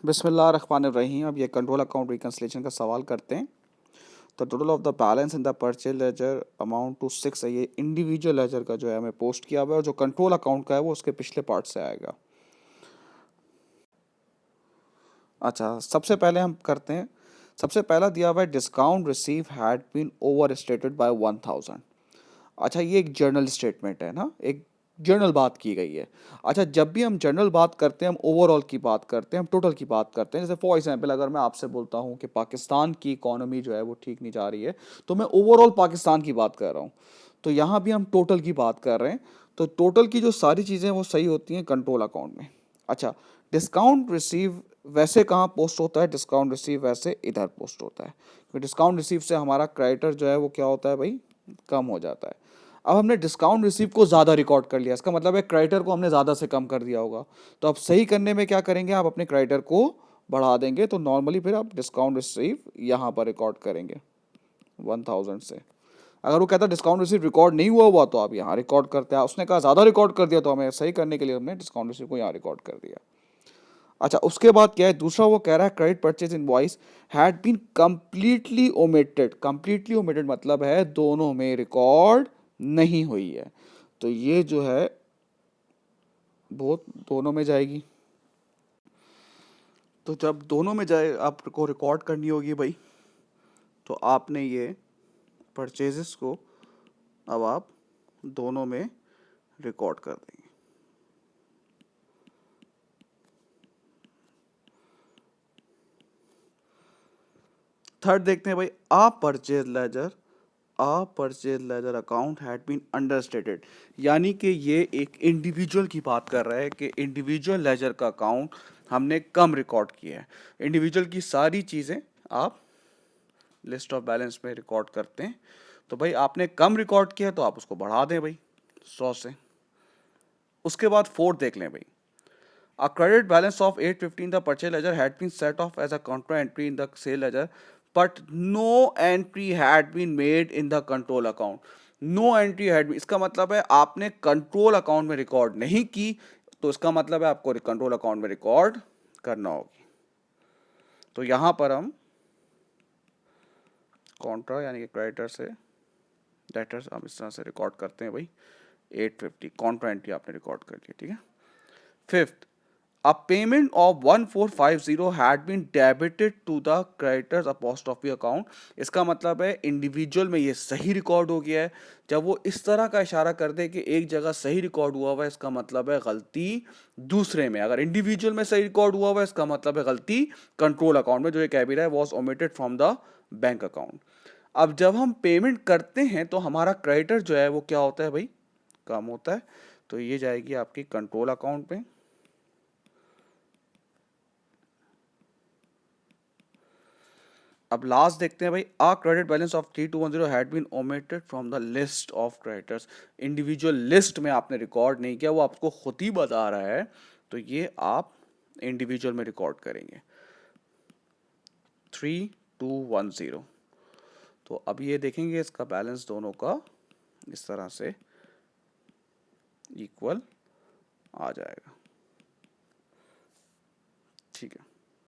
बिस्मिल्लाहिर्रहमानिर्रहीम। अब ये कंट्रोल अकाउंट रिकन्सिलेशन का सवाल करते हैं। तो total of the balance in the purchase ledger amount to 6 है। ये इंडिविजुअल लेजर का जो है हमें पोस्ट किया हुआ है और जो कंट्रोल अकाउंट का है वो उसके पिछले पार्ट से आएगा। अच्छा, सबसे पहले हम करते हैं। सबसे पहला दिया हुआ है discount received had been overstated by 1000। अच्छा, ये एक जर्नल स्टेटमेंट है ना, एक जर्नल बात की गई है। अच्छा, जब भी हम जर्नल बात करते हैं, हम ओवरऑल की बात करते हैं, हम टोटल की बात करते हैं। जैसे फॉर एग्जांपल अगर मैं आपसे बोलता हूँ कि पाकिस्तान की इकोनॉमी जो है वो ठीक नहीं जा रही है, तो मैं ओवरऑल पाकिस्तान की बात कर रहा हूँ। तो यहाँ भी हम टोटल की बात कर रहे हैं। तो टोटल की जो सारी चीज़ें वो सही होती हैं कंट्रोल अकाउंट में। अच्छा, डिस्काउंट रिसीव वैसे कहाँ पोस्ट होता है? डिस्काउंट रिसीव वैसे इधर पोस्ट होता है, क्योंकि डिस्काउंट रिसीव से हमारा क्रेडिटर जो है वो क्या होता है भाई, कम हो जाता है। अब हमने डिस्काउंट रिसीव को ज़्यादा रिकॉर्ड कर लिया, इसका मतलब है क्रेडिटर को हमने ज़्यादा से कम कर दिया होगा। तो अब सही करने में क्या करेंगे, आप अपने क्रेडिटर को बढ़ा देंगे। तो नॉर्मली फिर आप डिस्काउंट रिसीव यहाँ पर रिकॉर्ड करेंगे 1000 से। अगर वो कहता है डिस्काउंट रिसीव रिकॉर्ड नहीं हुआ तो आप यहाँ रिकॉर्ड करते हैं। उसने कहा ज़्यादा रिकॉर्ड कर दिया, तो हमें सही करने के लिए हमने डिस्काउंट रिसीव को यहाँ रिकॉर्ड कर दिया। अच्छा, उसके बाद क्या है, दूसरा वो कह रहा है credit purchase invoice had been completely omitted. Completely omitted मतलब है दोनों में रिकॉर्ड नहीं हुई है। तो ये जो है वो दोनों में जाएगी। तो जब दोनों में जाए आपको रिकॉर्ड करनी होगी भाई, तो आपने ये परचेजेस को अब आप दोनों में रिकॉर्ड कर देंगे। थर्ड देखते हैं भाई, a purchase ledger account had been understated. यानी कि ये एक इंडिविजुअल की बात कर रहा है कि इंडिविजुअल लेजर का अकाउंट हमने कम रिकॉर्ड किया है। इंडिविजुअल की सारी चीज़ें आप लिस्ट ऑफ बैलेंस में रिकॉर्ड करते हैं। तो भाई आपने कम रिकॉर्ड किया तो आप उसको बढ़ा दें भाई 100 से। उसके बाद फोर्थ देख लें भाई, a credit balance of 850 in the purchase ledger had been set off as a contra entry in the sale ledger, but no entry had been made in the control account. No entry had been, इसका मतलब है आपने control account में record नहीं की, तो इसका मतलब है आपको कंट्रोल अकाउंट में रिकॉर्ड करना होगी। तो यहां पर हम कॉन्ट्रा यानी कि क्रेडिटर से डेटर्स हम इस तरह से रिकॉर्ड करते हैं भाई 850 कॉन्ट्रा एंट्री आपने रिकॉर्ड कर लिया, ठीक है। Fifth, a payment of 1450 had been debited to the creditors apostrophe account। इसका मतलब है इंडिविजुअल में ये सही रिकॉर्ड हो गया है। जब वो इस तरह का इशारा कर दे कि एक जगह सही रिकॉर्ड हुआ हुआ है, इसका मतलब है गलती दूसरे में। अगर इंडिविजुअल में सही रिकॉर्ड हुआ हुआ है, इसका मतलब है गलती कंट्रोल अकाउंट में। जो ये कह भी रहा है was omitted from the bank account. अब जब हम पेमेंट करते हैं तो हमारा क्रेडिटर जो है वो क्या होता है भाई, कम होता है। तो ये जाएगी आपकी कंट्रोल अकाउंट पे। अब लास्ट देखते हैं भाई, a credit balance of 3210 had been omitted from the list of creditors. Individual list में आपने रिकॉर्ड नहीं किया, वो आपको खुद ही बता रहा है, तो ये आप इंडिविजुअल में रिकॉर्ड करेंगे 3210। तो अब ये देखेंगे इसका बैलेंस दोनों का इस तरह से इक्वल आ जाएगा, ठीक है।